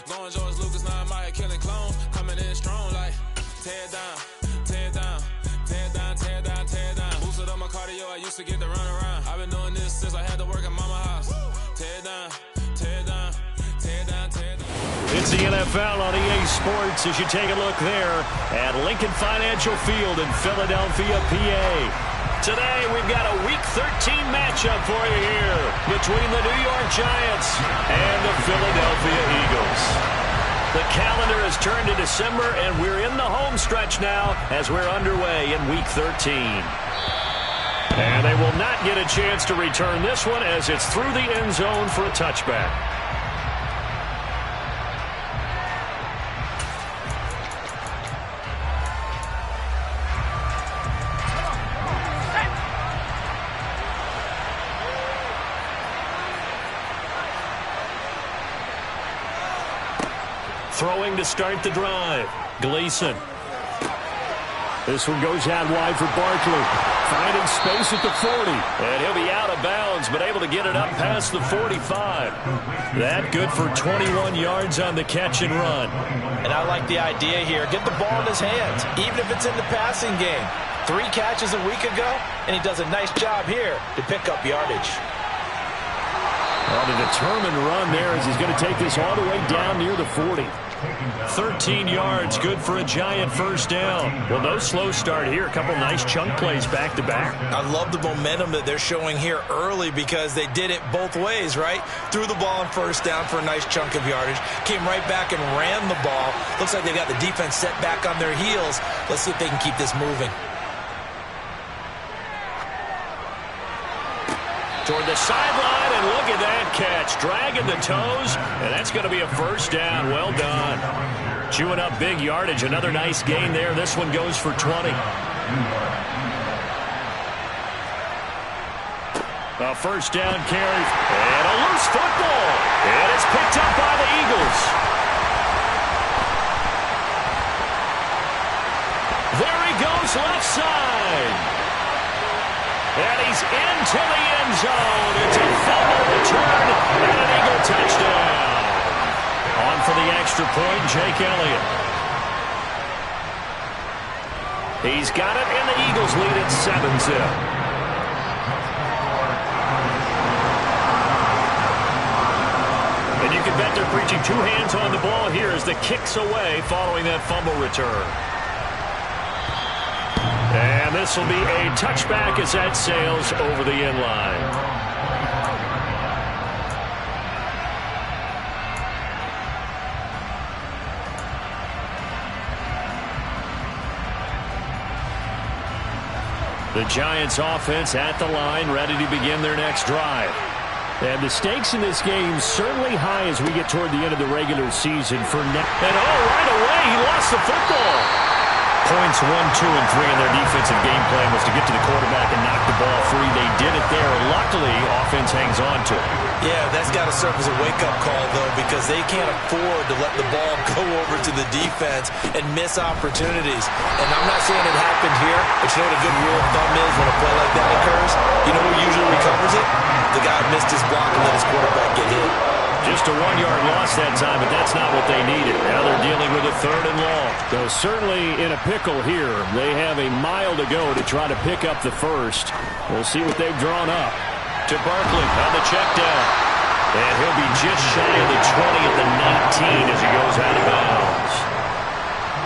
Going George Lucas, now I'm out here killing clones. Coming in strong like tear down, tear down, tear down, tear down, tear down. Boosted up my cardio, I used to get to run around. I've been doing this since I had to work at mama house. Tear down, tear down, tear down, tear down. It's the NFL on EA Sports as you take a look there at Lincoln Financial Field in Philadelphia, PA. Today, we've got a Week 13 matchup for you here between the New York Giants and the Philadelphia Eagles. The calendar has turned to December, and we're in the home stretch now as we're underway in Week 13. And they will not get a chance to return this one as it's through the end zone for a touchback. Throwing to start the drive. Gleason. This one goes out wide for Barkley. Finding space at the 40. And he'll be out of bounds, but able to get it up past the 45. That good for 21 yards on the catch and run. And I like the idea here. Get the ball in his hands, even if it's in the passing game. 3 catches a week ago, and he does a nice job here to pick up yardage. On a determined run there as he's going to take this all the way down near the 40. 13 yards, good for a Giant first down. Well, no slow start here. A couple nice chunk plays back-to-back. I love the momentum that they're showing here early because they did it both ways, right? Threw the ball on first down for a nice chunk of yardage. Came right back and ran the ball. Looks like they got the defense set back on their heels. Let's see if they can keep this moving. Toward the sideline, and look at that catch. Dragging the toes, and that's going to be a first down. Well done. Chewing up big yardage. Another nice gain there. This one goes for 20. A first down carry, and a loose football. And it's picked up by the Eagles. There he goes, left side. And he's into the end zone. It's a fumble return and an Eagle touchdown. On for the extra point, Jake Elliott. He's got it, and the Eagles lead at 7-0. And you can bet they're preaching 2 hands on the ball here as the kick's away following that fumble return. And this will be a touchback as that sails over the end line. The Giants offense at the line, ready to begin their next drive. And the stakes in this game certainly high as we get toward the end of the regular season for next. And right away, he lost the football. Points 1, 2, and 3 in their defensive game plan was to get to the quarterback and knock the ball free. They did it there. Luckily, offense hangs on to it. Yeah, that's got to serve as a wake-up call, though, because they can't afford to let the ball go over to the defense and miss opportunities. And I'm not saying it happened here, but you know what a good rule of thumb is when a play like that occurs? You know who usually recovers it? The guy who missed his block and let his quarterback get hit. Just a 1-yard loss that time, but that's not what they needed. Now they're dealing with a 3rd and long. So certainly in a pickle here. They have a mile to go to try to pick up the first. We'll see what they've drawn up. To Barkley on the check down. And he'll be just shy of the 20 at the 19 as he goes out of bounds.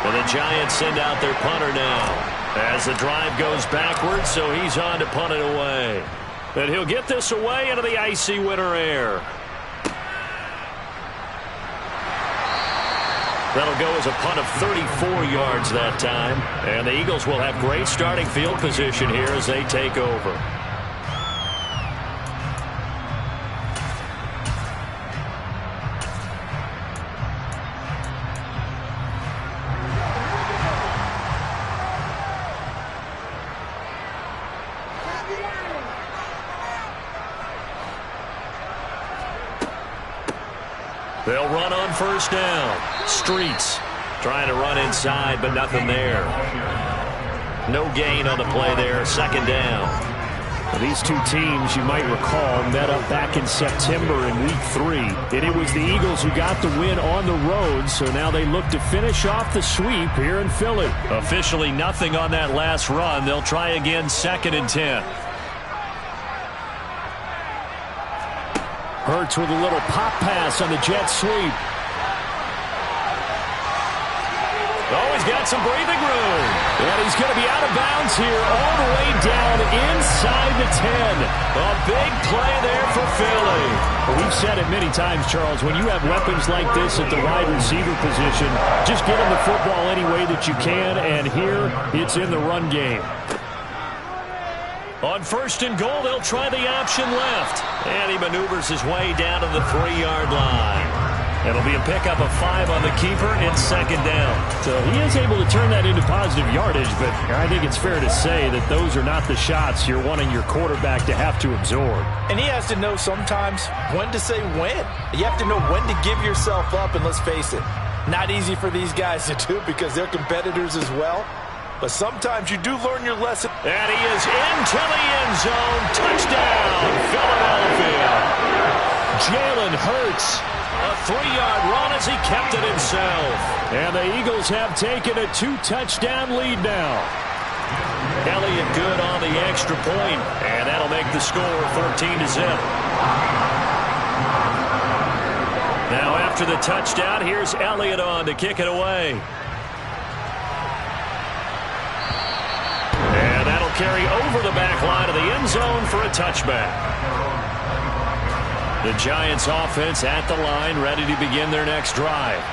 And the Giants send out their punter now as the drive goes backwards, so he's on to punt it away. And he'll get this away into the icy winter air. That'll go as a punt of 34 yards that time. And the Eagles will have great starting field position here as they take over. They'll run on first down. Streets trying to run inside, but nothing there. No gain on the play there. 2nd down. These two teams, you might recall, met up back in September in Week 3. And it was the Eagles who got the win on the road, so now they look to finish off the sweep here in Philly. Officially nothing on that last run. They'll try again 2nd and 10. Hurts with a little pop pass on the jet sweep. Oh, he's got some breathing room. And he's going to be out of bounds here all the way down inside the 10. A big play there for Philly. Well, we've said it many times, Charles, when you have weapons like this at the wide receiver position, just get them the football any way that you can, and here it's in the run game. On 1st and goal, they'll try the option left. And he maneuvers his way down to the 3-yard line. It'll be a pickup of 5 on the keeper in 2nd down. So he is able to turn that into positive yardage, but I think it's fair to say that those are not the shots you're wanting your quarterback to have to absorb. And he has to know sometimes when to say when. You have to know when to give yourself up, and let's face it, not easy for these guys to do because they're competitors as well. But sometimes you do learn your lesson. And he is into the end zone. Touchdown, Philadelphia. Jalen Hurts. A 3-yard run as he kept it himself. And the Eagles have taken a 2-touchdown lead now. Elliott good on the extra point, and that'll make the score 14-0. Now after the touchdown, here's Elliott on to kick it away. And that'll carry over the back line of the end zone for a touchback. The Giants offense at the line, ready to begin their next drive.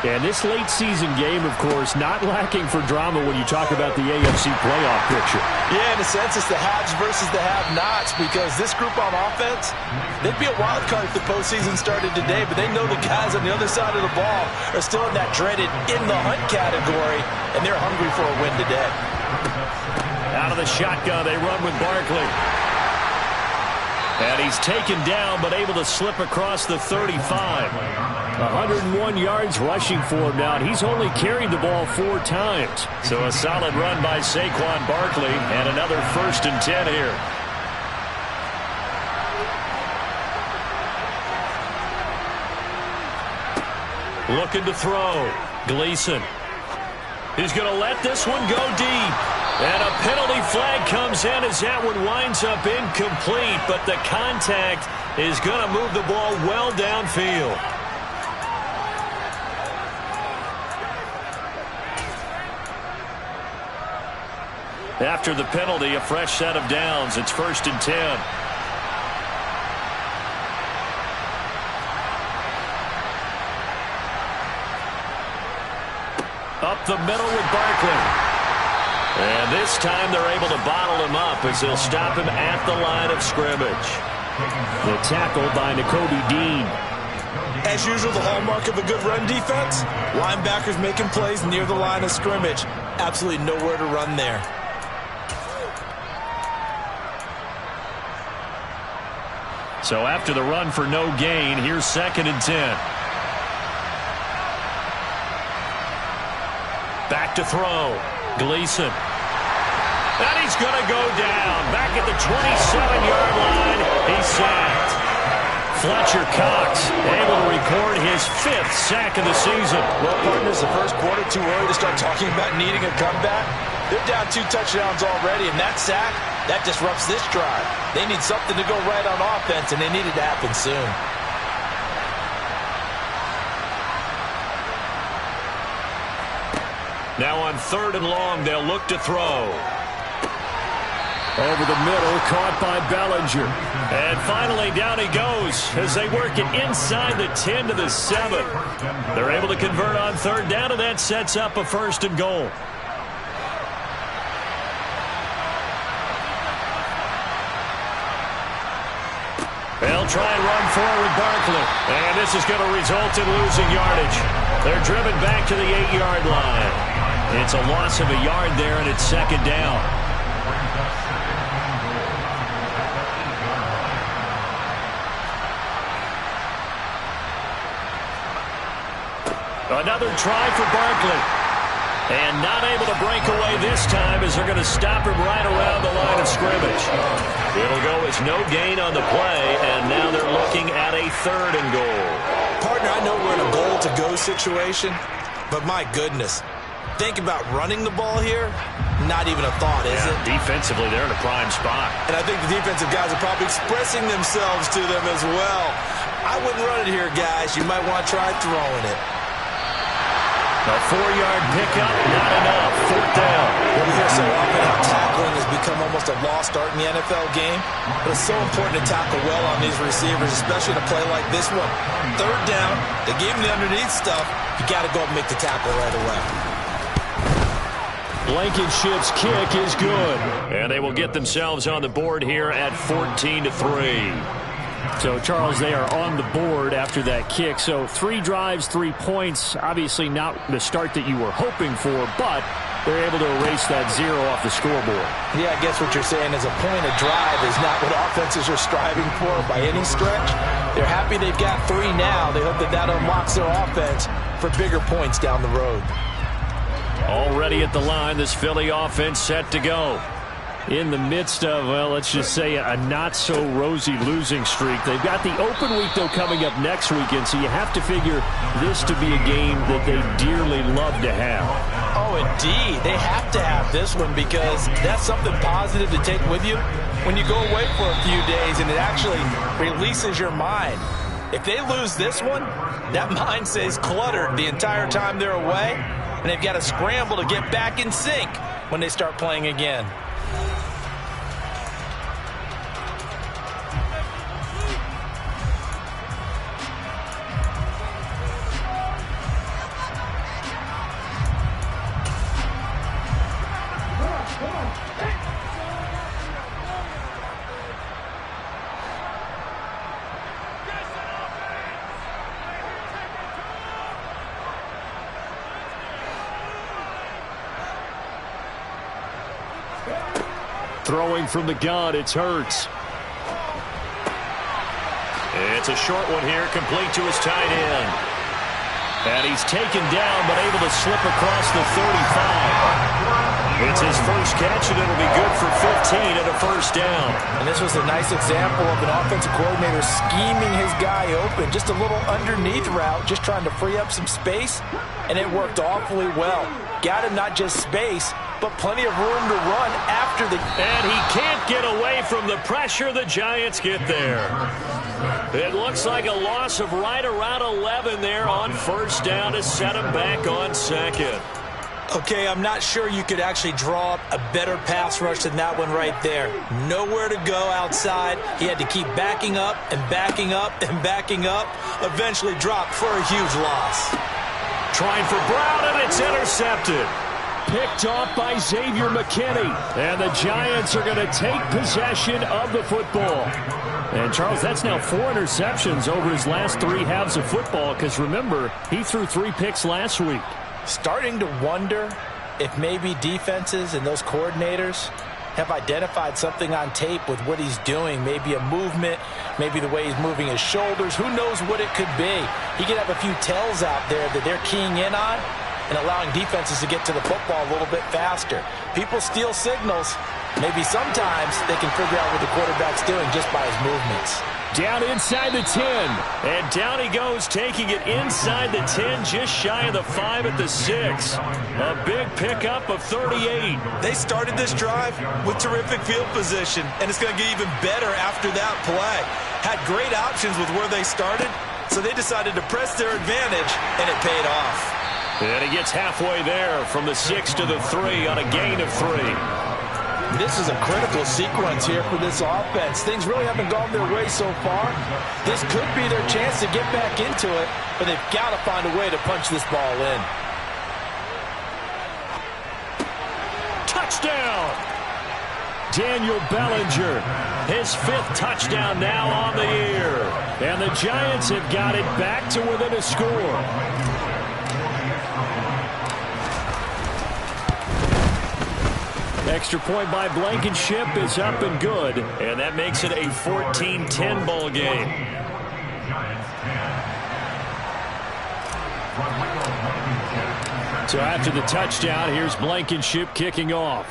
And this late season game, of course, not lacking for drama when you talk about the AFC playoff picture. Yeah, in a sense, it's the haves versus the have-nots, because this group on offense, they'd be a wild card if the postseason started today, but they know the guys on the other side of the ball are still in that dreaded in-the-hunt category, and they're hungry for a win today. Out of the shotgun, they run with Barkley. And he's taken down, but able to slip across the 35. 101 yards rushing for him now. He's only carried the ball 4 times. So a solid run by Saquon Barkley, and another 1st and 10 here. Looking to throw. Gleason. He's going to let this one go deep. And a penalty flag comes in as that one winds up incomplete, but the contact is going to move the ball well downfield. After the penalty, a fresh set of downs. It's 1st and 10. Up the middle with Barkley. And this time they're able to bottle him up as they'll stop him at the line of scrimmage. The tackle by Nakobe Dean. As usual, the hallmark of a good run defense, linebackers making plays near the line of scrimmage. Absolutely nowhere to run there. So after the run for no gain, here's 2nd and 10. Back to throw. Gleason. And he's going to go down. Back at the 27-yard line. He's sacked. Fletcher Cox able to record his 5th sack of the season. Well, partners, the first quarter, too early to start talking about needing a comeback. They're down 2 touchdowns already, and that sack, that disrupts this drive. They need something to go right on offense, and they need it to happen soon. Now on 3rd and long, they'll look to throw. Over the middle, caught by Bellinger. And finally, down he goes as they work it inside the 10 to the 7. They're able to convert on 3rd down, and that sets up a 1st and goal. They'll try and run forward with Barkley. And this is going to result in losing yardage. They're driven back to the 8-yard line. It's a loss of a yard there, and it's 2nd down. Another try for Barkley. And not able to break away this time as they're going to stop him right around the line of scrimmage. It'll go as no gain on the play, and now they're looking at a 3rd and goal. Partner, I know we're in a goal-to-go situation, but my goodness, think about running the ball here. Not even a thought, is it? Defensively, they're in a prime spot. And I think the defensive guys are probably expressing themselves to them as well. I wouldn't run it here, guys. You might want to try throwing it. A 4-yard pickup, not enough. 4th down. Well, we hear so often how tackling has become almost a lost art in the NFL game. But it's so important to tackle well on these receivers, especially in a play like this one. 3rd down, they gave him the underneath stuff. You got to go and make the tackle right away. Blankenship's kick is good. And they will get themselves on the board here at 14-3. So, Charles, they are on the board after that kick. So 3 drives, 3 points. Obviously not the start that you were hoping for, but they're able to erase that 0 off the scoreboard. Yeah, I guess what you're saying is a point of drive is not what offenses are striving for by any stretch. They're happy they've got 3 now. They hope that that unlocks their offense for bigger points down the road. Already at the line, this Philly offense set to go. In the midst of, well, let's just say a not-so-rosy losing streak. They've got the open week, though, coming up next weekend, so you have to figure this to be a game that they dearly love to have. Oh, indeed. They have to have this one because that's something positive to take with you when you go away for a few days, and it actually releases your mind. If they lose this one, that mind stays cluttered the entire time they're away, and they've got to scramble to get back in sync when they start playing again. Throwing from the gun, it's Hurts. It's a short one here, complete to his tight end. And he's taken down, but able to slip across the 35. It's his first catch, and it'll be good for 15 and a 1st down. And this was a nice example of an offensive coordinator scheming his guy open. Just a little underneath route, just trying to free up some space, and it worked awfully well. Got him not just space, but plenty of room to run after the... And he can't get away from the pressure. The Giants get there. It looks like a loss of right around 11 there on 1st down to set him back on 2nd. Okay, I'm not sure you could actually draw up a better pass rush than that one right there. Nowhere to go outside. He had to keep backing up and backing up and backing up. Eventually dropped for a huge loss. Trying for Brown, and it's intercepted. Picked off by Xavier McKinney. And the Giants are going to take possession of the football. And, Charles, that's now 4 interceptions over his last 3 halves of football, because, remember, he threw 3 picks last week. Starting to wonder if maybe defenses and those coordinators have identified something on tape with what he's doing. Maybe a movement, maybe the way he's moving his shoulders. Who knows what it could be? He could have a few tells out there that they're keying in on and allowing defenses to get to the football a little bit faster. People steal signals. Maybe sometimes they can figure out what the quarterback's doing just by his movements. Down inside the 10. And down he goes, taking it inside the 10, just shy of the 5 at the 6. A big pickup of 38. They started this drive with terrific field position, and it's going to get even better after that play. Had great options with where they started, so they decided to press their advantage, and it paid off. And he gets halfway there from the 6 to the 3 on a gain of 3. This is a critical sequence here for this offense. Things really haven't gone their way so far. This could be their chance to get back into it, but they've got to find a way to punch this ball in. Touchdown! Daniel Bellinger, his 5th touchdown now on the year. And the Giants have got it back to within a score. Extra point by Blankenship is up and good, and that makes it a 14-10 ball game. So after the touchdown, here's Blankenship kicking off.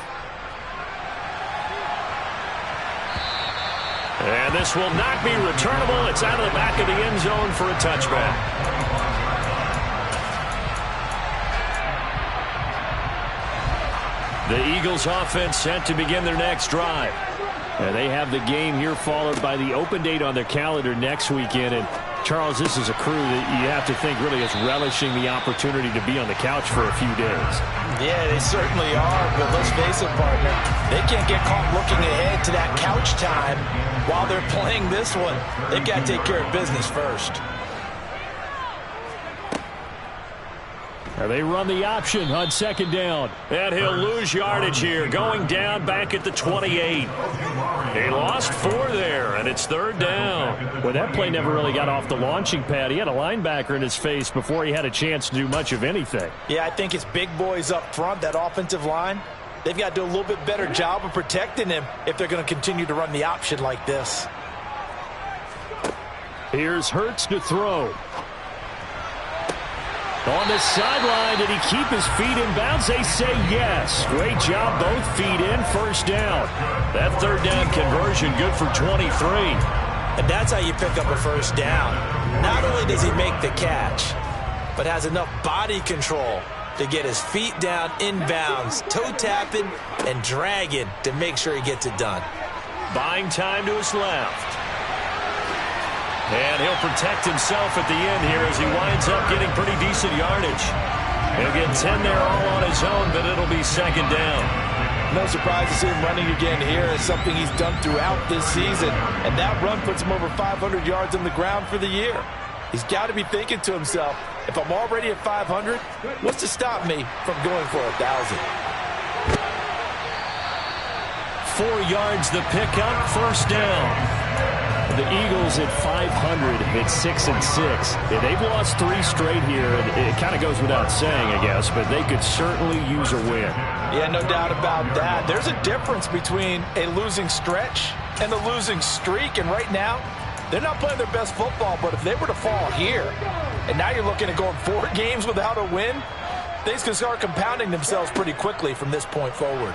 And this will not be returnable. It's out of the back of the end zone for a touchback. The Eagles offense set to begin their next drive. And they have the game here followed by the open date on their calendar next weekend. And Charles, this is a crew that you have to think really is relishing the opportunity to be on the couch for a few days. Yeah, they certainly are, but let's face it, partner. They can't get caught looking ahead to that couch time while they're playing this one. They've got to take care of business first. Now they run the option on second down. And he'll lose yardage here, going down back at the 28. He lost 4 there, and it's third down. Well, that play never really got off the launching pad. He had a linebacker in his face before he had a chance to do much of anything. Yeah, I think it's big boys up front, that offensive line. They've got to do a little bit better job of protecting him if they're going to continue to run the option like this. Here's Hurts to throw. On the sideline, did he keep his feet in bounds? They say yes. Great job, both feet in, first down. That third down conversion good for 23. And that's how you pick up a first down. Not only does he make the catch, but has enough body control to get his feet down in bounds, toe tapping and dragging to make sure he gets it done. Buying time to his left. And he'll protect himself at the end here as he winds up getting pretty decent yardage. He'll get 10 there all on his own, but it'll be second down. No surprise to see him running again here. It's something he's done throughout this season. And that run puts him over 500 yards on the ground for the year. He's got to be thinking to himself, if I'm already at 500, what's to stop me from going for 1,000? 4 yards the pickup, first down. The Eagles at 500 at 6-6. Yeah, they've lost 3 straight here, and it kind of goes without saying, I guess, but they could certainly use a win. Yeah, no doubt about that. There's a difference between a losing stretch and a losing streak, and right now, they're not playing their best football, but if they were to fall here, and now you're looking at going 4 games without a win, things can start compounding themselves pretty quickly from this point forward.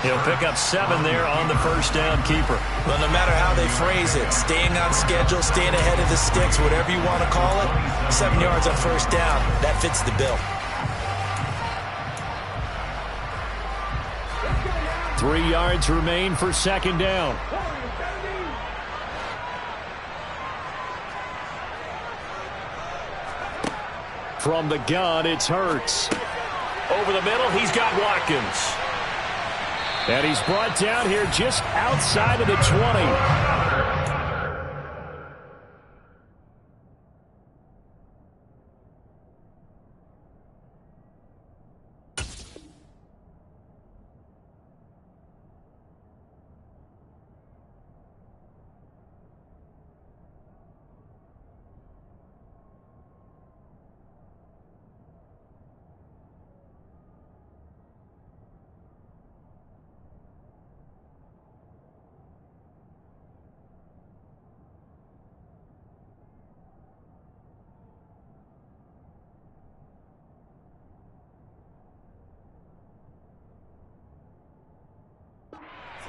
He'll pick up 7 there on the first down keeper. Well, no matter how they phrase it, staying on schedule, staying ahead of the sticks, whatever you want to call it, 7 yards on first down, that fits the bill. 3 yards remain for second down. From the gun, it's Hurts. Over the middle, he's got Watkins. And he's brought down here just outside of the 20.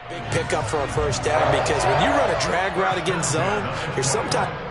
Big pickup for a first down because when you run a drag route against zone, you're sometimes...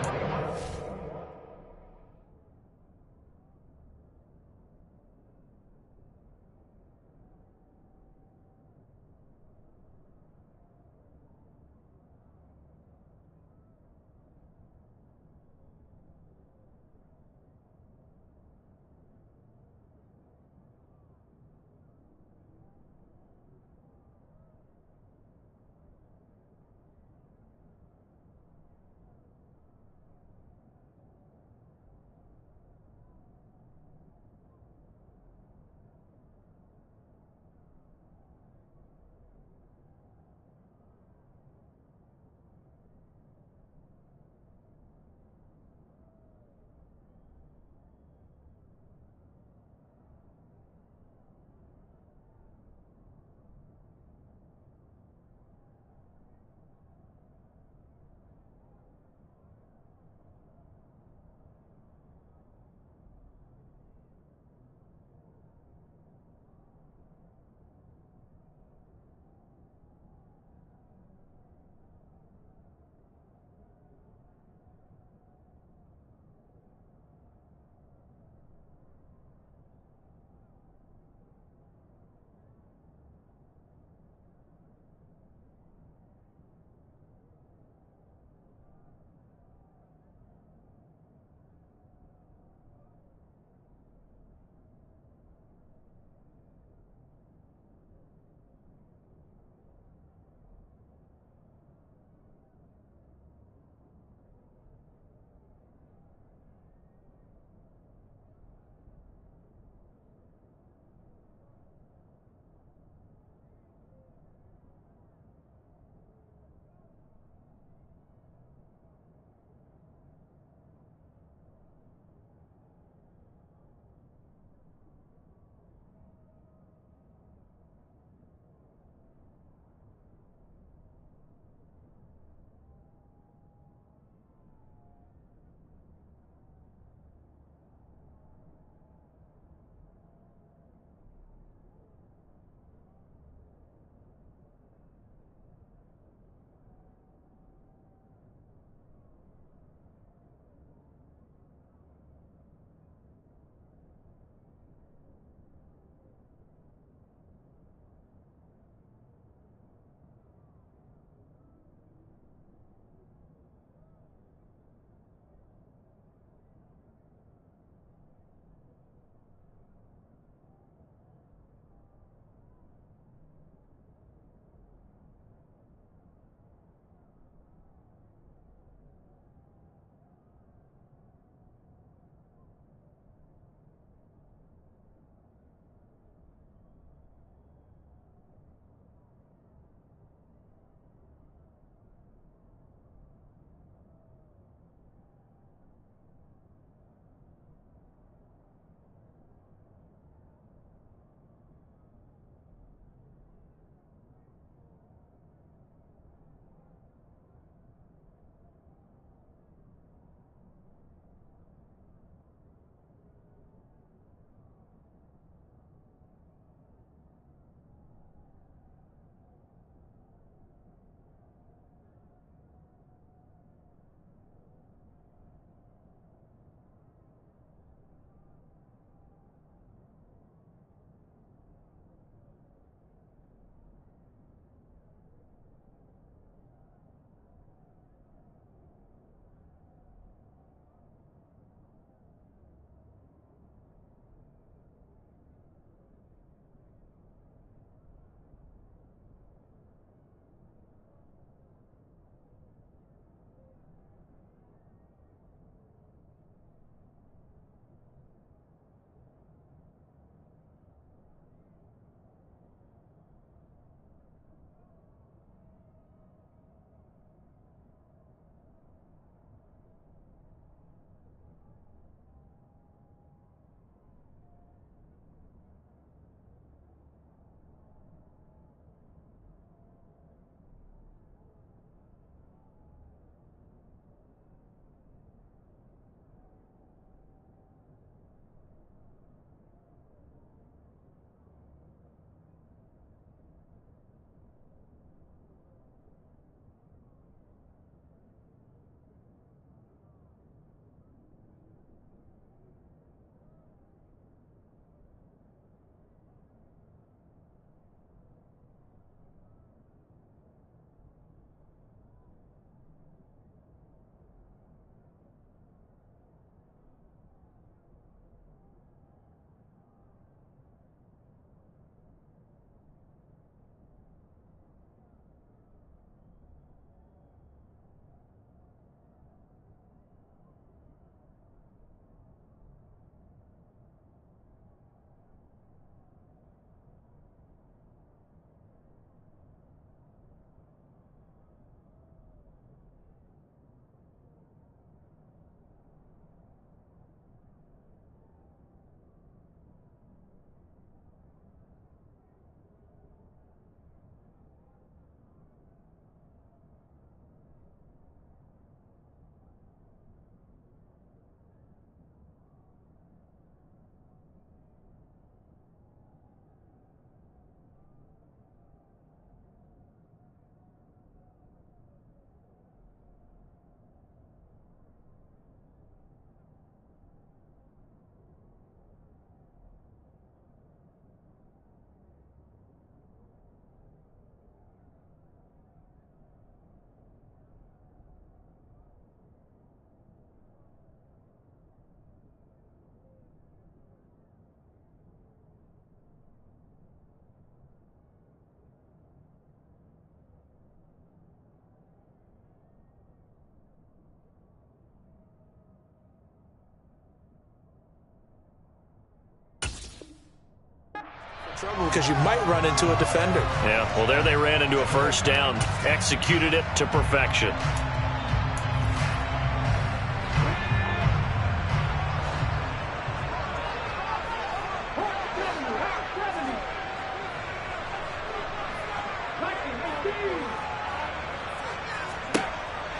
Trouble because you might run into a defender. Yeah, well, there they ran into a first down. Executed it to perfection.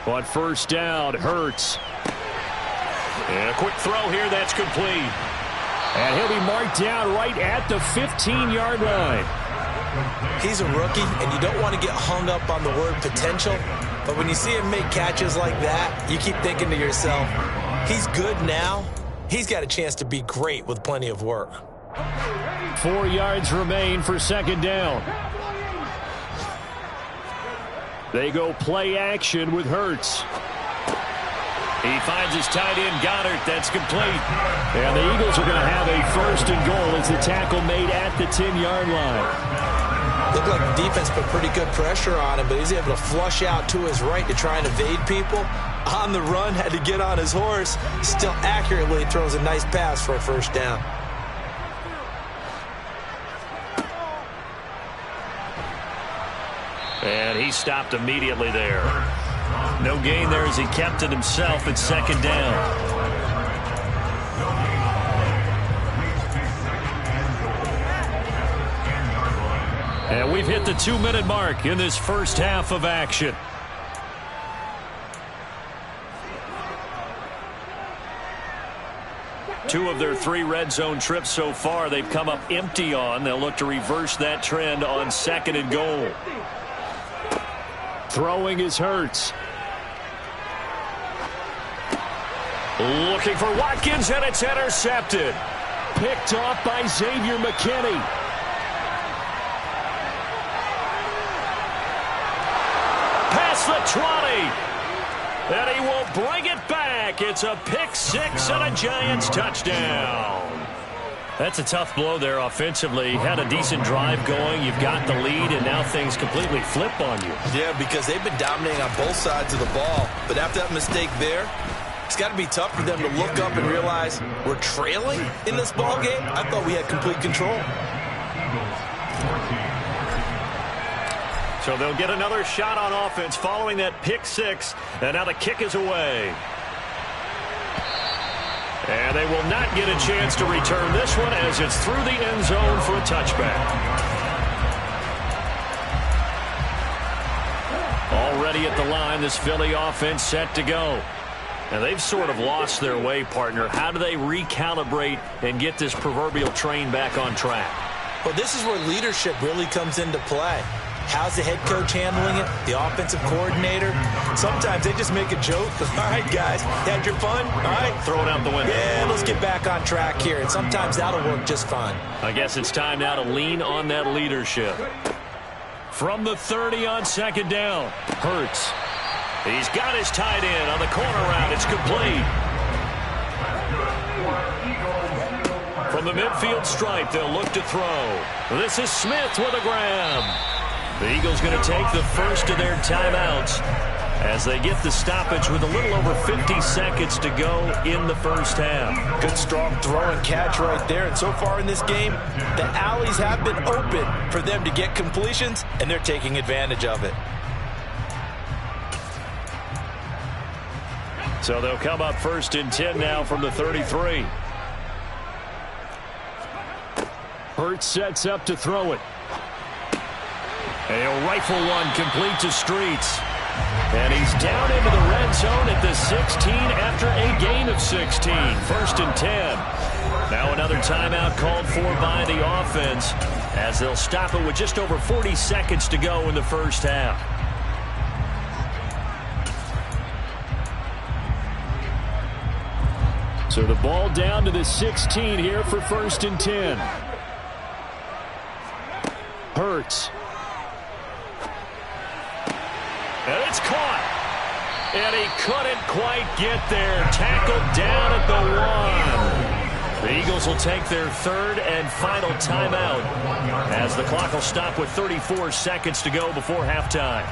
On first down, Hurts. And a quick throw here, that's complete. And he'll be marked down right at the 15-yard line. He's a rookie, and you don't want to get hung up on the word potential. But when you see him make catches like that, you keep thinking to yourself, he's good now. He's got a chance to be great with plenty of work. 4 yards remain for second down. They go play action with Hurts. He finds his tight end, Goddard. That's complete. And the Eagles are going to have a first and goal as the tackle made at the 10-yard line. Looked like the defense put pretty good pressure on him, but he's able to flush out to his right to try and evade people. On the run, had to get on his horse. Still accurately throws a nice pass for a first down. And he stopped immediately there. No gain there as he kept it himself at second down. And we've hit the 2-minute mark in this first half of action. Two of their 3 red zone trips so far they've come up empty on. They'll look to reverse that trend on second and goal. Throwing is Hurts. Looking for Watkins, and it's intercepted. Picked off by Xavier McKinney. Past the 20. And he will bring it back. It's a pick 6 and a Giants touchdown. That's a tough blow there offensively. Had a decent drive going. You've got the lead, and now things completely flip on you. Yeah, because they've been dominating on both sides of the ball. But after that mistake there, it's got to be tough for them to look up and realize we're trailing in this ball game. I thought we had complete control. So they'll get another shot on offense following that pick 6, and now the kick is away. And they will not get a chance to return this one as it's through the end zone for a touchback. Already at the line, this Philly offense set to go. And they've sort of lost their way, partner. How do they recalibrate and get this proverbial train back on track? Well, this is where leadership really comes into play. How's the head coach handling it? The offensive coordinator? Sometimes they just make a joke. All right, guys, had your fun? All right. Throw it out the window. Yeah, let's get back on track here. And sometimes that'll work just fine. I guess it's time now to lean on that leadership. From the 30 on second down, Hurts. He's got his tight end on the corner route. It's complete. From the midfield stripe, they'll look to throw. This is Smith with a grab. The Eagles going to take the first of their timeouts as they get the stoppage with a little over 50 seconds to go in the first half. Good strong throw and catch right there. And so far in this game, the alleys have been open for them to get completions, and they're taking advantage of it. So they'll come up first and 10 now from the 33. Hurts sets up to throw it. And he'll rifle one complete to Streets. And he's down into the red zone at the 16 after a gain of 16. First and 10. Now another timeout called for by the offense as they'll stop it with just over 40 seconds to go in the first half. So the ball down to the 16 here for first and 10. Hurts. And it's caught. And he couldn't quite get there. Tackled down at the 1. The Eagles will take their third and final timeout as the clock will stop with 34 seconds to go before halftime.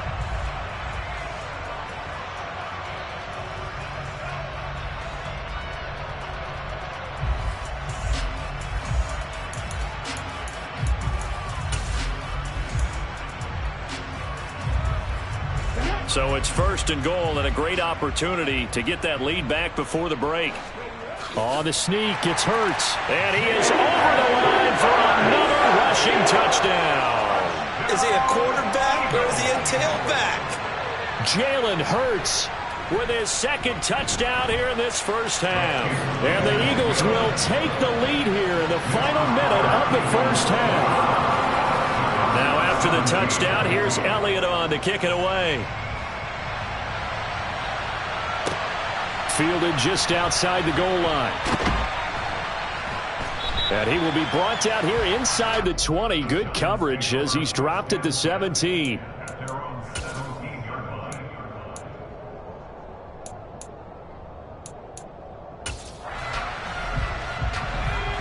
So it's 1st and goal and a great opportunity to get that lead back before the break. On the sneak, it's Hurts. And he is over the line for another rushing touchdown. Is he a quarterback or is he a tailback? Jalen Hurts with his 2nd touchdown here in this first half. And the Eagles will take the lead here in the final minute of the first half. Now after the touchdown, here's Elliott on to kick it away. Fielded just outside the goal line. And he will be brought down here inside the 20. Good coverage as he's dropped at the 17.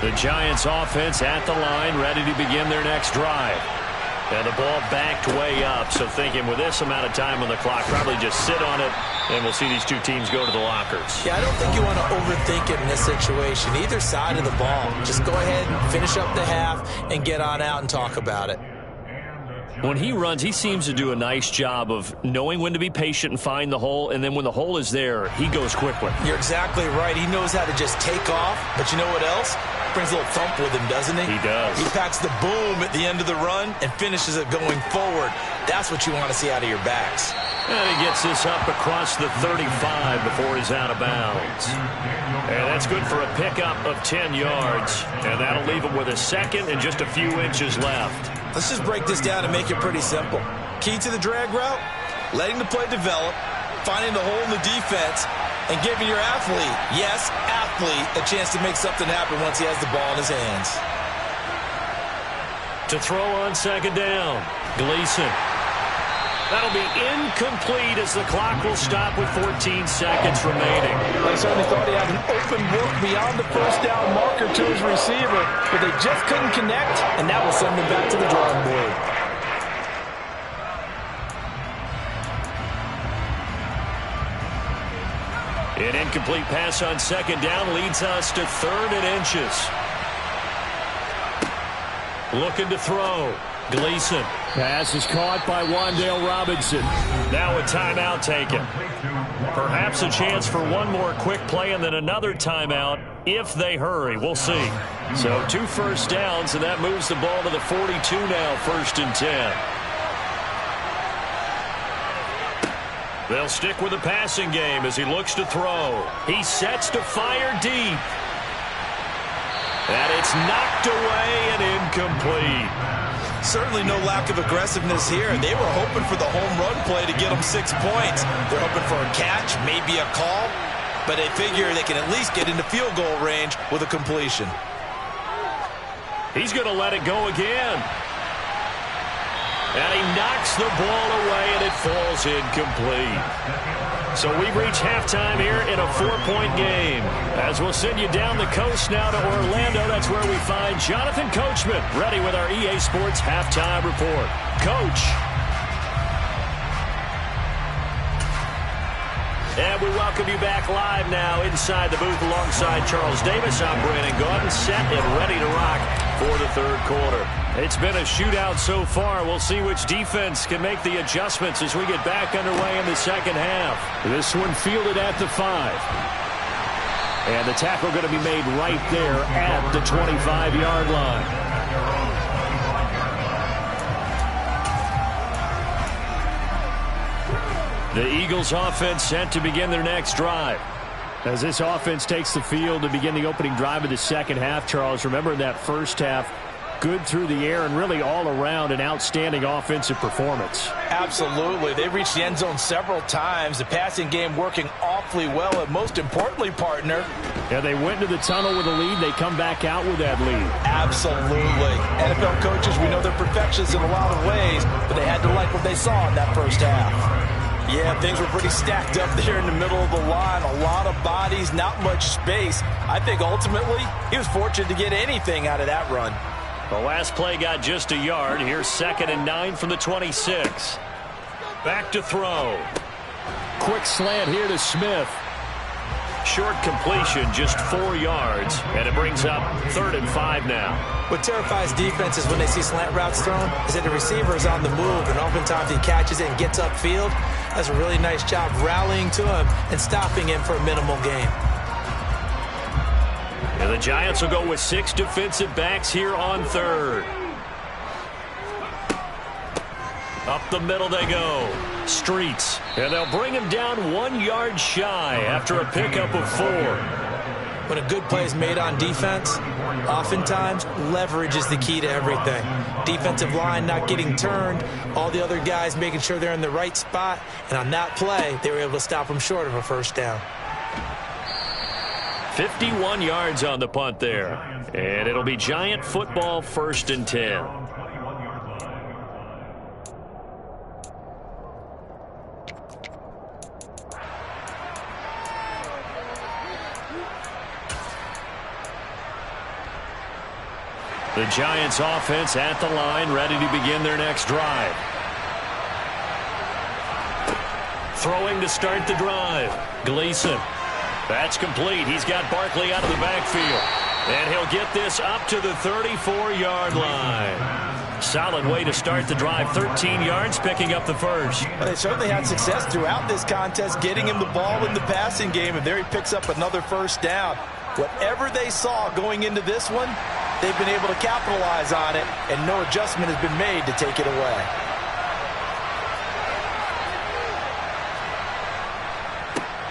The Giants offense at the line, ready to begin their next drive. And the ball backed way up, so thinking with this amount of time on the clock, probably just sit on it, and we'll see these two teams go to the lockers. Yeah, I don't think you want to overthink it in this situation. Either side of the ball. Just go ahead and finish up the half and get on out and talk about it. When he runs, he seems to do a nice job of knowing when to be patient and find the hole, and then when the hole is there, he goes quickly. You're exactly right. He knows how to just take off, but you know what else? Brings a little thump with him, doesn't he? He does. He packs the boom at the end of the run and finishes it going forward. That's what you want to see out of your backs. And he gets this up across the 35 before he's out of bounds. And that's good for a pickup of 10 yards. And that'll leave him with a 2nd and just a few inches left. Let's just break this down and make it pretty simple. Key to the drag route, letting the play develop, finding the hole in the defense, and giving your athlete, yes, athlete, a chance to make something happen once he has the ball in his hands. To throw on 2nd down, Gleason. That'll be incomplete as the clock will stop with 14 seconds remaining. They certainly thought he had an open look beyond the first down marker to his receiver, but they just couldn't connect, and that will send them back to the drawing board. An incomplete pass on 2nd down leads us to 3rd and inches. Looking to throw. Gleason. Pass is caught by Wan'Dale Robinson. Now a timeout taken. Perhaps a chance for one more quick play and then another timeout if they hurry. We'll see. So 2 first downs, and that moves the ball to the 42 now, 1st and 10. They'll stick with the passing game as he looks to throw. He sets to fire deep. And it's knocked away and incomplete. Certainly no lack of aggressiveness here. They were hoping for the home run play to get them 6 points. They're hoping for a catch, maybe a call, but they figure they can at least get into field goal range with a completion. He's going to let it go again. And he knocks the ball away, and it falls incomplete. So we've reached halftime here in a 4-point game. As we'll send you down the coast now to Orlando, that's where we find Jonathan Coachman, ready with our EA Sports Halftime Report. Coach. And we welcome you back live now inside the booth alongside Charles Davis. I'm Brandon Gaudin, set and ready to rock for the 3rd quarter. It's been a shootout so far. We'll see which defense can make the adjustments as we get back underway in the 2nd half. This one fielded at the 5. And the tackle going to be made right there at the 25-yard line. The Eagles offense set to begin their next drive. As this offense takes the field to begin the opening drive of the 2nd half, Charles, remember in that first half, good through the air and really all around an outstanding offensive performance. Absolutely. They reached the end zone several times. The passing game working awfully well, and most importantly, partner. Yeah, they went into the tunnel with a lead. They come back out with that lead. Absolutely. NFL coaches, we know they're perfectionists in a lot of ways, but they had to like what they saw in that first half. Yeah, things were pretty stacked up there in the middle of the line. A lot of bodies, not much space. I think ultimately he was fortunate to get anything out of that run. The last play got just a yard. Here's 2nd and 9 from the 26. Back to throw. Quick slant here to Smith. Short completion, just 4 yards, and it brings up 3rd and 5 now. What terrifies defenses when they see slant routes thrown is that the receiver is on the move, and oftentimes he catches it and gets upfield. Does a really nice job rallying to him and stopping him for a minimal gain. And the Giants will go with 6 defensive backs here on 3rd. Up the middle they go. Streets. And they'll bring him down 1 yard shy after a pickup of 4. When a good play is made on defense, oftentimes leverage is the key to everything. Defensive line not getting turned, all the other guys making sure they're in the right spot, and on that play, they were able to stop them short of a first down. 51 yards on the punt there. And it'll be Giant football, 1st and 10. The Giants offense at the line, ready to begin their next drive. Throwing to start the drive. Gleason. That's complete. He's got Barkley out of the backfield. And he'll get this up to the 34-yard line. Solid way to start the drive. 13 yards, picking up the first. Well, they certainly had success throughout this contest, getting him the ball in the passing game, and there he picks up another first down. Whatever they saw going into this one, they've been able to capitalize on it, and no adjustment has been made to take it away.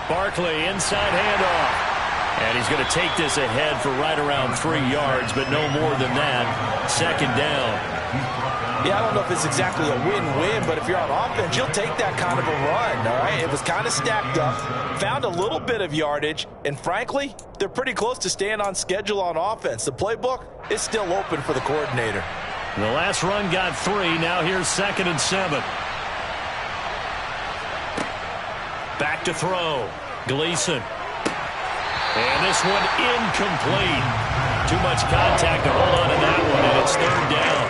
Barkley, inside handoff. And he's going to take this ahead for right around 3 yards, but no more than that. 2nd down. Yeah, I don't know if it's exactly a win-win, but if you're on offense, you'll take that kind of a run, all right? It was kind of stacked up, found a little bit of yardage, and frankly, they're pretty close to staying on schedule on offense. The playbook is still open for the coordinator. The last run got 3. Now here's 2nd and 7. Back to throw. Gleason. And this one incomplete. Too much contact to hold on to that one, and it's 3rd down.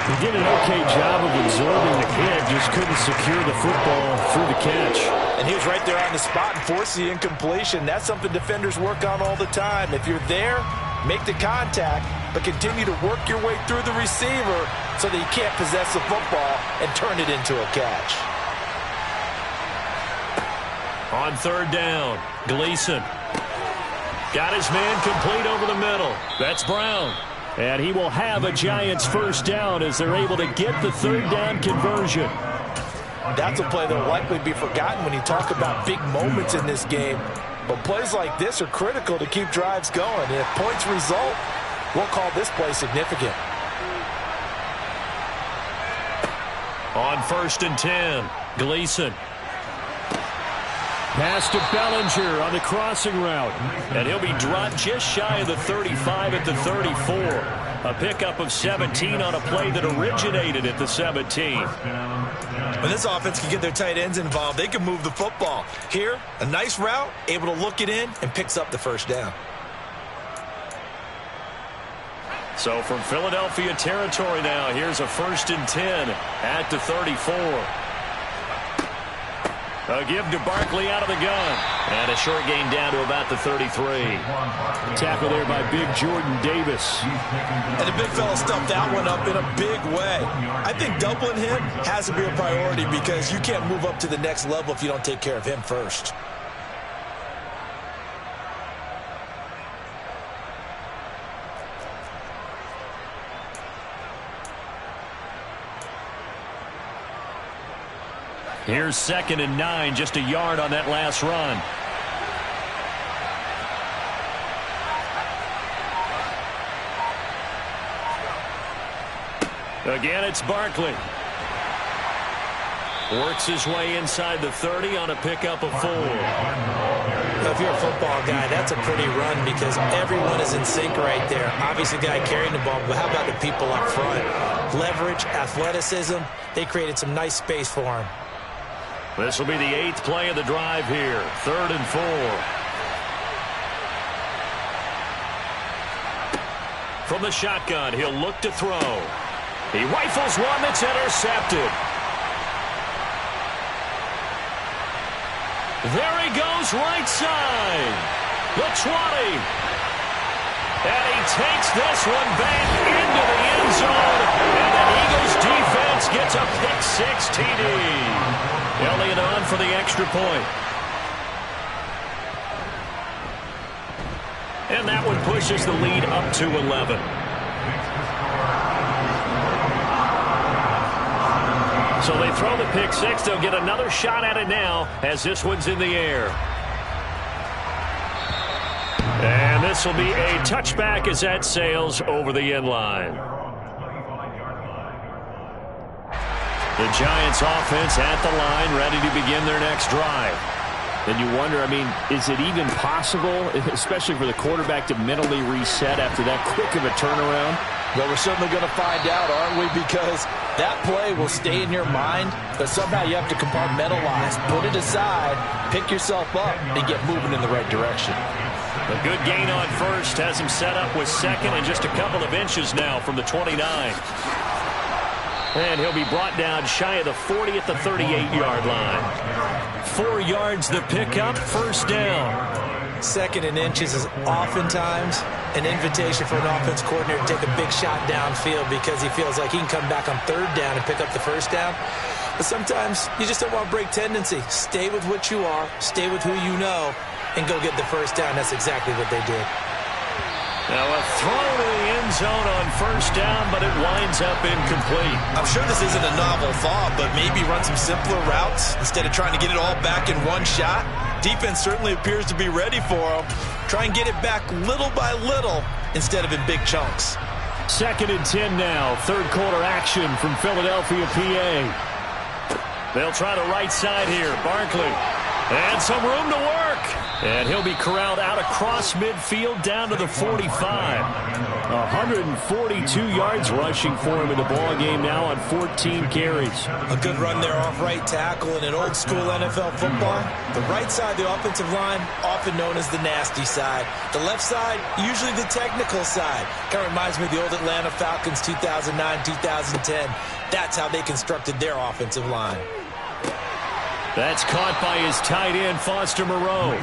He did an okay job of absorbing the hit, just couldn't secure the football through the catch. And he was right there on the spot and forced the incompletion. That's something defenders work on all the time. If you're there, make the contact, but continue to work your way through the receiver so that you can't possess the football and turn it into a catch. On 3rd down, Gleason. Got his man complete over the middle. That's Brown. And he will have a Giants first down as they're able to get the 3rd down conversion. That's a play that will likely be forgotten when you talk about big moments in this game. But plays like this are critical to keep drives going. And if points result, we'll call this play significant. On 1st and 10, Gleason. Pass to Bellinger on the crossing route. And he'll be dropped just shy of the 35 at the 34. A pickup of 17 on a play that originated at the 17. When this offense can get their tight ends involved, they can move the football. Here, a nice route, able to look it in, and picks up the first down. So from Philadelphia territory now, here's a 1st and 10 at the 34. A give to Barkley out of the gun. And a short gain down to about the 33. Tackle there by big Jordan Davis. And the big fella stuffed that one up in a big way. I think doubling him has to be a priority because you can't move up to the next level if you don't take care of him first. Here's 2nd and 9, just a yard on that last run. Again, it's Barkley. Works his way inside the 30 on a pickup of 4. If you're a football guy, that's a pretty run because everyone is in sync right there. Obviously, the guy carrying the ball, but how about the people up front? Leverage, athleticism, they created some nice space for him. This will be the 8th play of the drive here. 3rd and 4. From the shotgun, he'll look to throw. He rifles one that's intercepted. There he goes right side. The 20. And he takes this one back into the end zone. And the Eagles defense gets a pick-6 TD. Elliott on for the extra point. And that one pushes the lead up to 11. So they throw the pick-6. They'll get another shot at it now as this one's in the air. And this will be a touchback as that sails over the end line. The Giants offense at the line, ready to begin their next drive. And you wonder, I mean, is it even possible, especially for the quarterback, to mentally reset after that quick of a turnaround? Well, we're certainly going to find out, aren't we? Because that play will stay in your mind, but somehow you have to compartmentalize. Put it aside, pick yourself up, and get moving in the right direction. A good gain on first has him set up with second and just a couple of inches now from the 29. And he'll be brought down shy of the 40 at the 38-yard line. 4 yards the pickup, first down. Second and inches is oftentimes an invitation for an offense coordinator to take a big shot downfield because he feels like he can come back on third down and pick up the first down. But sometimes you just don't want to break tendency. Stay with what you are, stay with who you know, and go get the first down. That's exactly what they did. Now a throw to the end zone on first down, but it winds up incomplete. I'm sure this isn't a novel thought, but maybe run some simpler routes instead of trying to get it all back in one shot. Defense certainly appears to be ready for him. Try and get it back little by little instead of in big chunks. 2nd and 10 now. Third quarter action from Philadelphia, PA. They'll try the right side here. Barkley. And some room to work. And he'll be corralled out across midfield down to the 45. 142 yards rushing for him in the ball game now on 14 carries. A good run there off right tackle in an old school NFL football. The right side of the offensive line, often known as the nasty side. The left side, usually the technical side. Kind of reminds me of the old Atlanta Falcons 2009-2010. That's how they constructed their offensive line. That's caught by his tight end, Foster Moreau.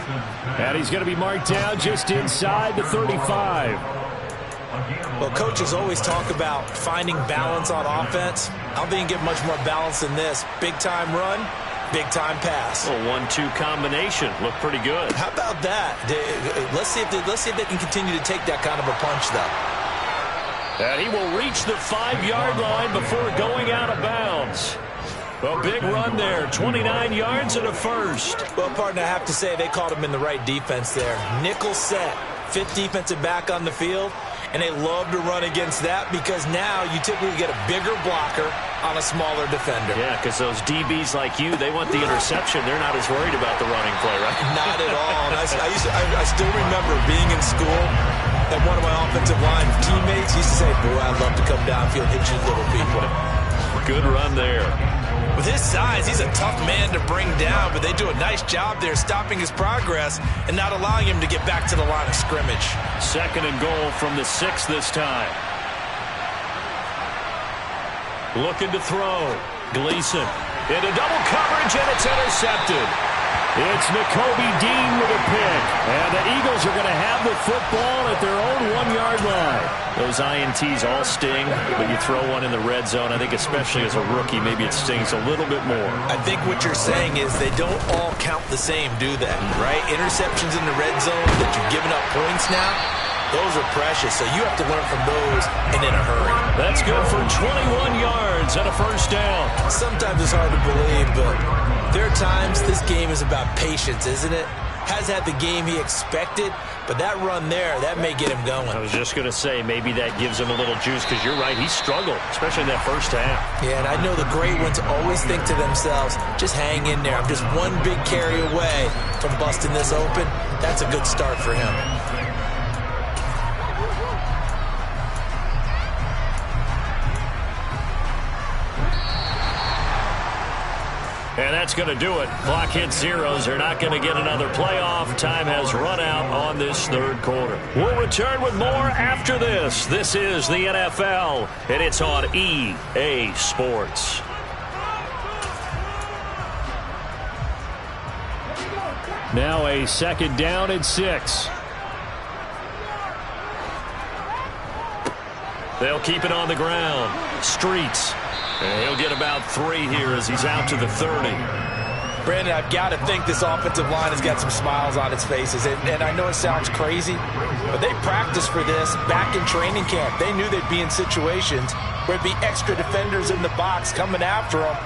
And he's going to be marked down just inside the 35. Well, coaches always talk about finding balance on offense. I don't think you get much more balance than this. Big-time run, big-time pass. A 1-2 combination. Looked pretty good. How about that? Let's see if they can continue to take that kind of a punch, though. And he will reach the 5-yard line before going out of bounds. A big run there, 29 yards and a first. Well, partner, I have to say they caught him in the right defense there. Nickel set, 5th defensive back on the field, and they love to run against that because now you typically get a bigger blocker on a smaller defender. Yeah, because those DBs like you, they want the interception. They're not as worried about the running play, right? Not at all. And I still remember being in school, and one of my offensive line teammates used to say, boy, I'd love to come downfield and hit you little people. Good run there. With his size, he's a tough man to bring down, but they do a nice job there stopping his progress and not allowing him to get back to the line of scrimmage. 2nd and goal from the 6 this time. Looking to throw. Gleason into double coverage, and it's intercepted. It's Nakobe Dean with a pick. And the Eagles are going to have the football at their own 1-yard line. Those INTs all sting, but you throw one in the red zone, I think especially as a rookie, maybe it stings a little bit more. I think what you're saying is they don't all count the same, do they? Right? Interceptions in the red zone that you've given up points now, those are precious, so you have to learn from those and in a hurry. That's good for 21 yards and a first down. Sometimes it's hard to believe, but there are times this game is about patience, isn't it? Has had the game he expected, but that run there, that may get him going. I was just going to say, maybe that gives him a little juice, because you're right, he struggled, especially in that first half. Yeah, and I know the great ones always think to themselves, just hang in there. I'm just one big carry away from busting this open. That's a good start for him. And that's going to do it. Clock hits zeros. They're not going to get another playoff. Time has run out on this third quarter. We'll return with more after this. This is the NFL, and it's on EA Sports. Now a 2nd down and 6. They'll keep it on the ground. Streets. And he'll get about 3 here as he's out to the 30. Brandon, I've got to think this offensive line has got some smiles on its faces. And I know it sounds crazy, but they practiced for this back in training camp. They knew they'd be in situations where there'd be extra defenders in the box coming after them,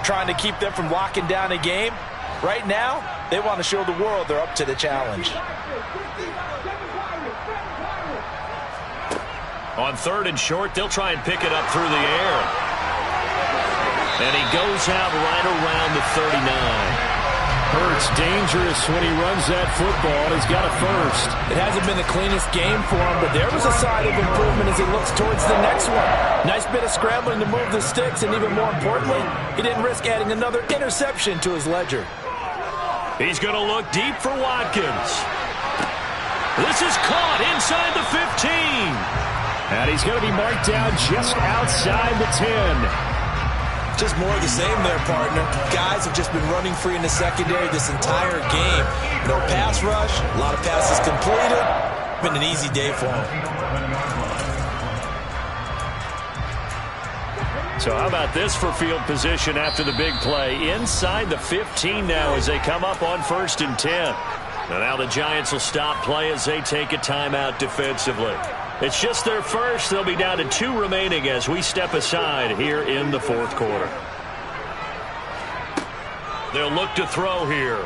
trying to keep them from locking down a game. Right now, they want to show the world they're up to the challenge. On 3rd and short, they'll try and pick it up through the air. And he goes out right around the 39. Hurts dangerous when he runs that football, and he's got a first. It hasn't been the cleanest game for him, but there was a sign of improvement as he looks towards the next one. Nice bit of scrambling to move the sticks, and even more importantly, he didn't risk adding another interception to his ledger. He's going to look deep for Watkins. This is caught inside the 15. And he's going to be marked down just outside the 10. Just more of the same there, partner. Guys have just been running free in the secondary this entire game. No pass rush, a lot of passes completed. Been an easy day for him. So how about this for field position after the big play? Inside the 15 now as they come up on 1st and 10. And now the Giants will stop play as they take a timeout defensively. It's just their first. They'll be down to 2 remaining as we step aside here in the 4th quarter. They'll look to throw here.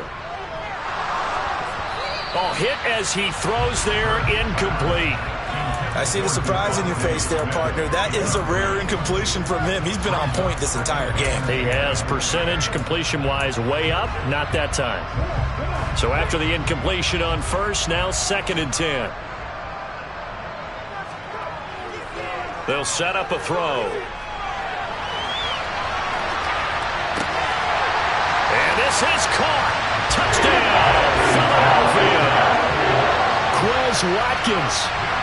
Oh, hit as he throws there, incomplete. I see the surprise in your face there, partner. That is a rare incompletion from him. He's been on point this entire game. He has percentage completion-wise way up, not that time. So after the incompletion on 1st, now 2nd and 10. They'll set up a throw. And this is caught. Touchdown, Philadelphia. Quez Watkins.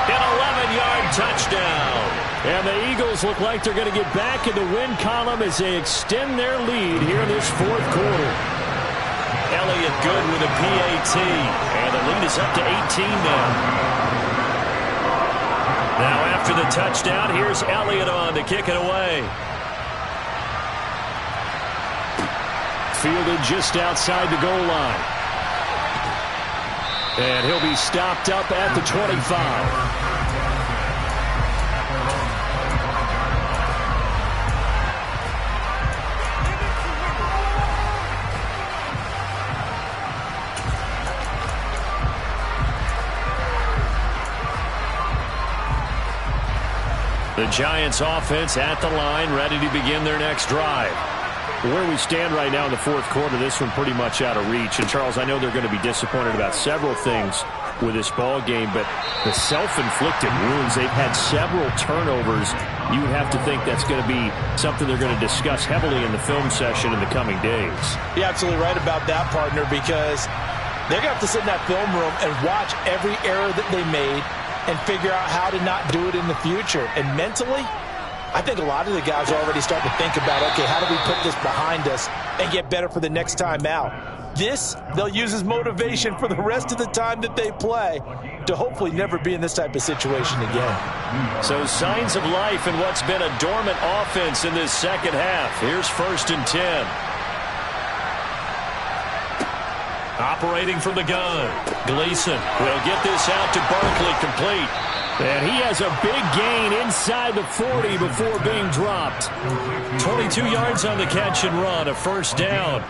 An 11-yard touchdown. And the Eagles look like they're going to get back in the win column as they extend their lead here in this 4th quarter. Elliott good with a PAT. And the lead is up to 18 now. Now after the touchdown, here's Elliott on to kick it away. Fielded just outside the goal line. And he'll be stopped up at the 25. The Giants offense at the line, ready to begin their next drive. Where we stand right now in the 4th quarter, this one pretty much out of reach. And, Charles, I know they're going to be disappointed about several things with this ball game, but the self-inflicted wounds, they've had several turnovers. You would have to think that's going to be something they're going to discuss heavily in the film session in the coming days. You're absolutely right about that, partner, because they're going to have to sit in that film room and watch every error that they made and figure out how to not do it in the future. And mentally, I think a lot of the guys are already starting to think about, okay, how do we put this behind us and get better for the next time out? This, they'll use as motivation for the rest of the time that they play to hopefully never be in this type of situation again. So signs of life in what's been a dormant offense in this second half. Here's 1st and 10. Operating from the gun. Gleason will get this out to Barkley, complete. And he has a big gain inside the 40 before being dropped. 22 yards on the catch and run, a 1st down.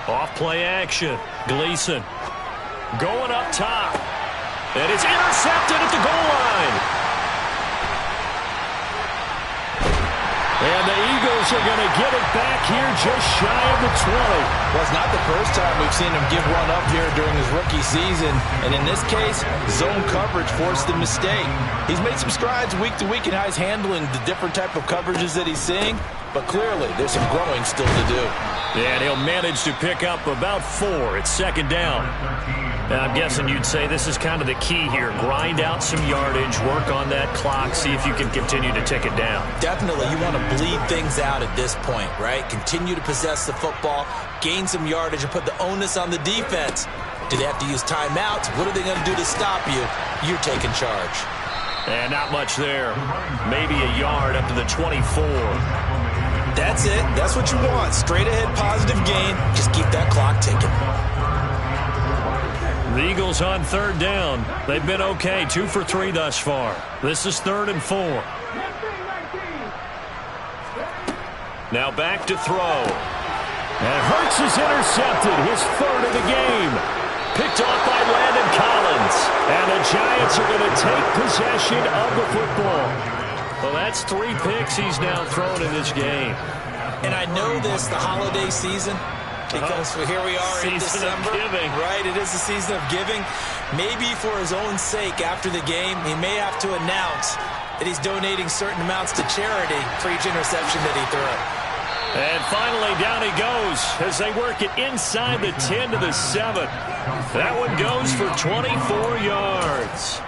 Off play action. Gleason going up top. And it's intercepted at the goal line. And the Eagles are going to get it back here just shy of the 20. Well, it's not the first time we've seen him give one up here during his rookie season. And in this case, zone coverage forced the mistake. He's made some strides week to week in how he's handling the different type of coverages that he's seeing. But clearly, there's some growing still to do. And he'll manage to pick up about 4. It's 2nd down. And I'm guessing you'd say this is kind of the key here. Grind out some yardage, work on that clock, see if you can continue to tick it down. Definitely. You want to bleed things out at this point, right? Continue to possess the football, gain some yardage, and put the onus on the defense. Do they have to use timeouts? What are they going to do to stop you? You're taking charge. And not much there. Maybe a yard up to the 24. That's it. That's what you want. Straight ahead positive gain. Just keep that clock ticking. The Eagles on third down. They've been okay. 2 for 3 thus far. This is 3rd and 4. Now back to throw. And Hurts is intercepted. His 3rd of the game. Picked off by Landon Collins. And the Giants are going to take possession of the football. Well, that's 3 picks he's now thrown in this game. And I know this, the holiday season, because here we are in December. Right, it is the season of giving. Maybe for his own sake after the game, he may have to announce that he's donating certain amounts to charity for each interception that he threw. And finally, down he goes as they work it inside the 10 to the 7. That one goes for 24 yards.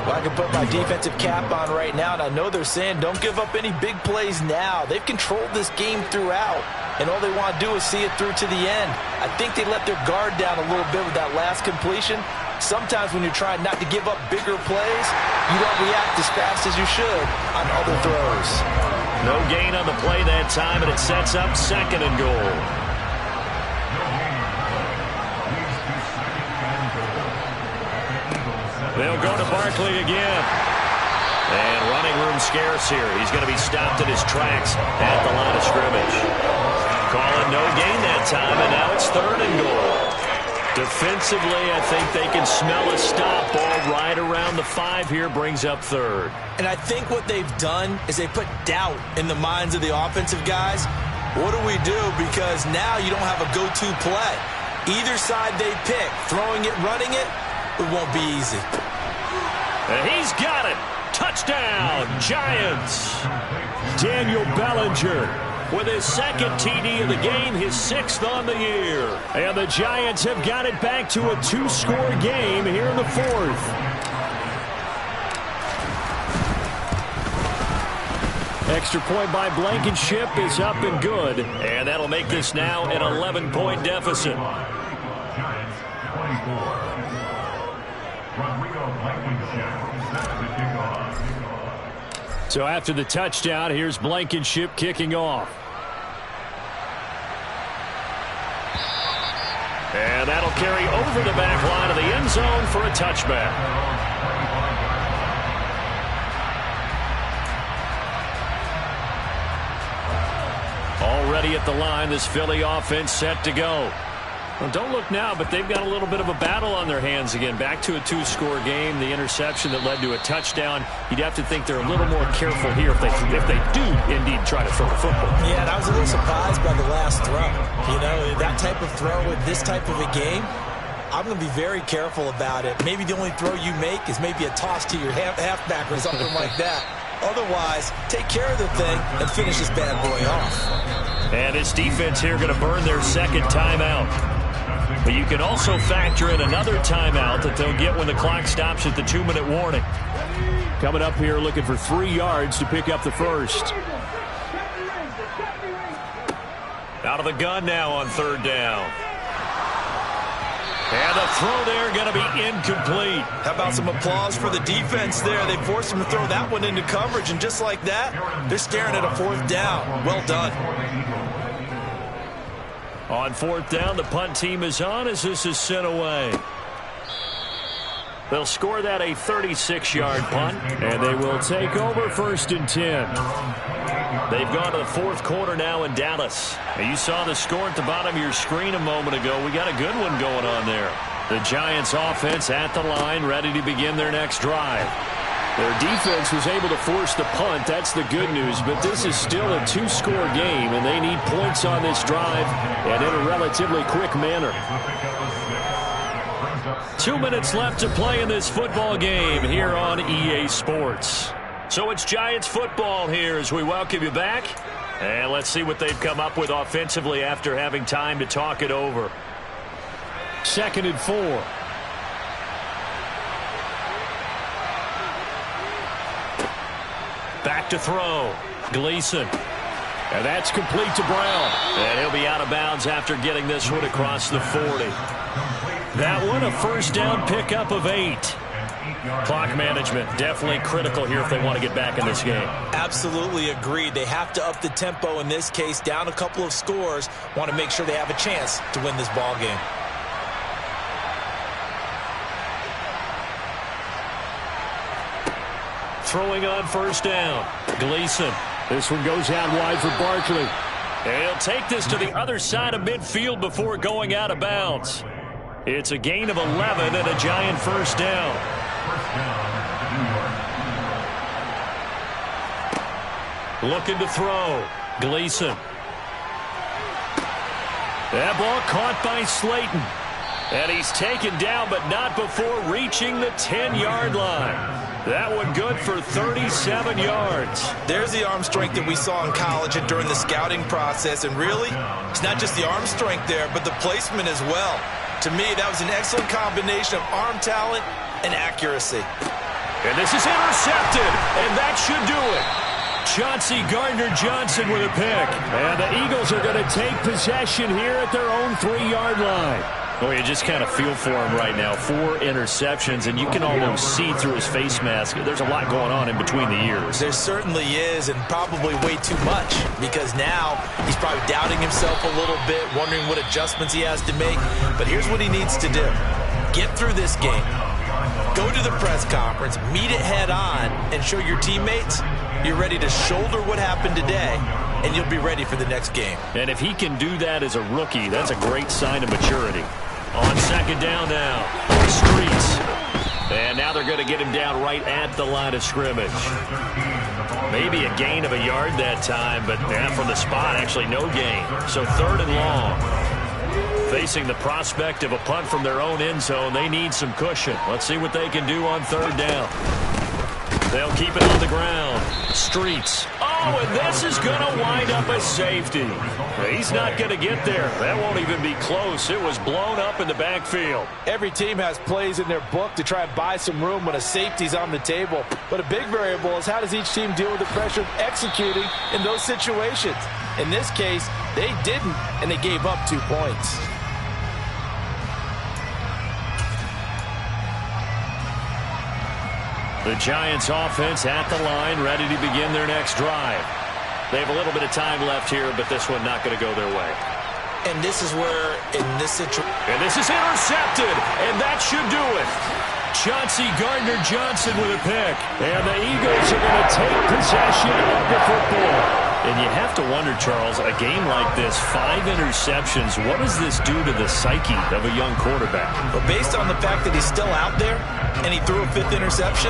Well, I can put my defensive cap on right now, and I know they're saying don't give up any big plays now. They've controlled this game throughout, and all they want to do is see it through to the end. I think they let their guard down a little bit with that last completion. Sometimes when you're trying not to give up bigger plays, you don't react as fast as you should on other throws. No gain on the play that time, and it sets up 2nd and goal. They'll go to Barkley again. And running room scarce here. He's going to be stopped in his tracks at the line of scrimmage. Calling no gain that time, and now it's 3rd and goal. Defensively, I think they can smell a stop. Ball right around the 5 here, brings up 3rd. And I think what they've done is they put doubt in the minds of the offensive guys. What do we do? Because now you don't have a go-to play. Either side they pick, throwing it, running it, it won't be easy. And he's got it. Touchdown, Giants. Daniel Bellinger with his 2nd TD of the game, his 6th on the year. And the Giants have got it back to a 2-score game here in the 4th. Extra point by Blankenship is up and good. And that'll make this now an 11-point deficit. So after the touchdown, here's Blankenship kicking off. And that'll carry over the back line of the end zone for a touchback. Already at the line, this Philly offense set to go. Well, don't look now, but they've got a little bit of a battle on their hands again. Back to a 2-score game. The interception that led to a touchdown. You'd have to think they're a little more careful here if they do indeed try to throw the football. Yeah, and I was a little surprised by the last throw. You know, that type of throw with this type of a game, I'm going to be very careful about it. Maybe the only throw you make is maybe a toss to your halfback or something like that. Otherwise, take care of the thing and finish this bad boy off. And this defense here going to burn their 2nd timeout. But you can also factor in another timeout that they'll get when the clock stops at the 2-minute warning. Coming up here looking for 3 yards to pick up the 1st. Out of the gun now on 3rd down. And the throw there going to be incomplete. How about some applause for the defense there? They forced him to throw that one into coverage, and just like that, they're staring at a 4th down. Well done. On 4th down, the punt team is on as this is sent away. They'll score that a 36-yard punt, and they will take over 1st and 10. They've gone to the 4th quarter now in Dallas. And you saw the score at the bottom of your screen a moment ago. We got a good one going on there. The Giants offense at the line, ready to begin their next drive. Their defense was able to force the punt. That's the good news. But this is still a 2-score game, and they need points on this drive and in a relatively quick manner. 2 minutes left to play in this football game here on EA Sports. So it's Giants football here as we welcome you back. And let's see what they've come up with offensively after having time to talk it over. 2nd and 4. Back to throw. Gleason. And that's complete to Brown. And he'll be out of bounds after getting this one across the 40. That one a first down pickup of 8. Clock management definitely critical here if they want to get back in this game. Absolutely agreed. They have to up the tempo in this case. Down a couple of scores. Want to make sure they have a chance to win this ball game. Throwing on first down. Gleason. This one goes out wide for Barkley. And he'll take this to the other side of midfield before going out of bounds. It's a gain of 11 and a Giant first down. Looking to throw. Gleason. That ball caught by Slayton. And he's taken down, but not before reaching the 10-yard line. That one good for 37 yards. There's the arm strength that we saw in college and during the scouting process. And really, it's not just the arm strength there, but the placement as well. To me, that was an excellent combination of arm talent and accuracy. And this is intercepted, and that should do it. Chauncey Gardner-Johnson with a pick. And the Eagles are going to take possession here at their own 3-yard line. Oh, you just kind of feel for him right now. 4 interceptions, and you can almost see through his face mask. There's a lot going on in between the ears. There certainly is, and probably way too much, because now he's probably doubting himself a little bit, wondering what adjustments he has to make. But here's what he needs to do. Get through this game. Go to the press conference, meet it head on, and show your teammates you're ready to shoulder what happened today, and you'll be ready for the next game. And if he can do that as a rookie, that's a great sign of maturity. On second down now, Streets. And now they're going to get him down right at the line of scrimmage. Maybe a gain of a yard that time, but from the spot, actually no gain. So 3rd and long. Facing the prospect of a punt from their own end zone, they need some cushion. Let's see what they can do on 3rd down. They'll keep it on the ground. Streets. Oh, and this is going to wind up a safety. He's not going to get there. That won't even be close. It was blown up in the backfield. Every team has plays in their book to try and buy some room when a safety's on the table. But a big variable is how does each team deal with the pressure of executing in those situations. In this case, they didn't, and they gave up 2 points. The Giants offense at the line, ready to begin their next drive. They have a little bit of time left here, but this one not going to go their way. And this is where, in this situation... And this is intercepted, and that should do it. Chauncey Gardner-Johnson with a pick. And the Eagles are going to take possession of the football. And you have to wonder, Charles, a game like this, 5 interceptions, what does this do to the psyche of a young quarterback? But based on the fact that he's still out there and he threw a 5th interception,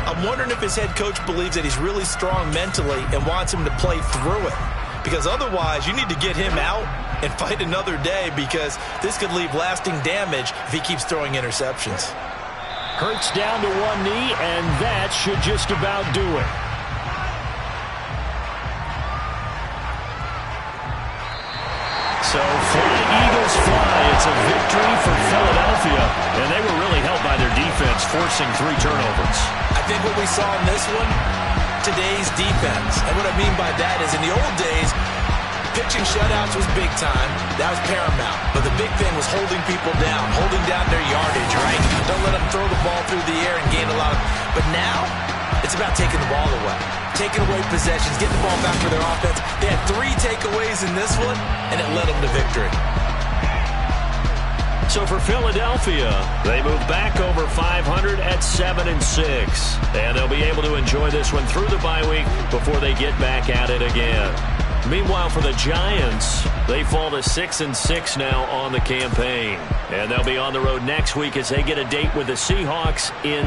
I'm wondering if his head coach believes that he's really strong mentally and wants him to play through it. Because otherwise, you need to get him out and fight another day, because this could leave lasting damage if he keeps throwing interceptions. Hurts down to one knee, and that should just about do it. So fly, Eagles fly. It's a victory for Philadelphia, and they were really helped by their defense, forcing 3 turnovers. I think what we saw in this one, today's defense. And what I mean by that is in the old days, pitching shutouts was big time. That was paramount. But the big thing was holding people down, holding down their yardage, right? Don't let them throw the ball through the air and gain a lot of... But now, it's about taking the ball away. Taking away possessions, getting the ball back for their offense. They had 3 takeaways in this one, and it led them to victory. So for Philadelphia, they move back over 500 at 7-6. And they'll be able to enjoy this one through the bye week before they get back at it again. Meanwhile, for the Giants, they fall to 6-6 now on the campaign. And they'll be on the road next week as they get a date with the Seahawks in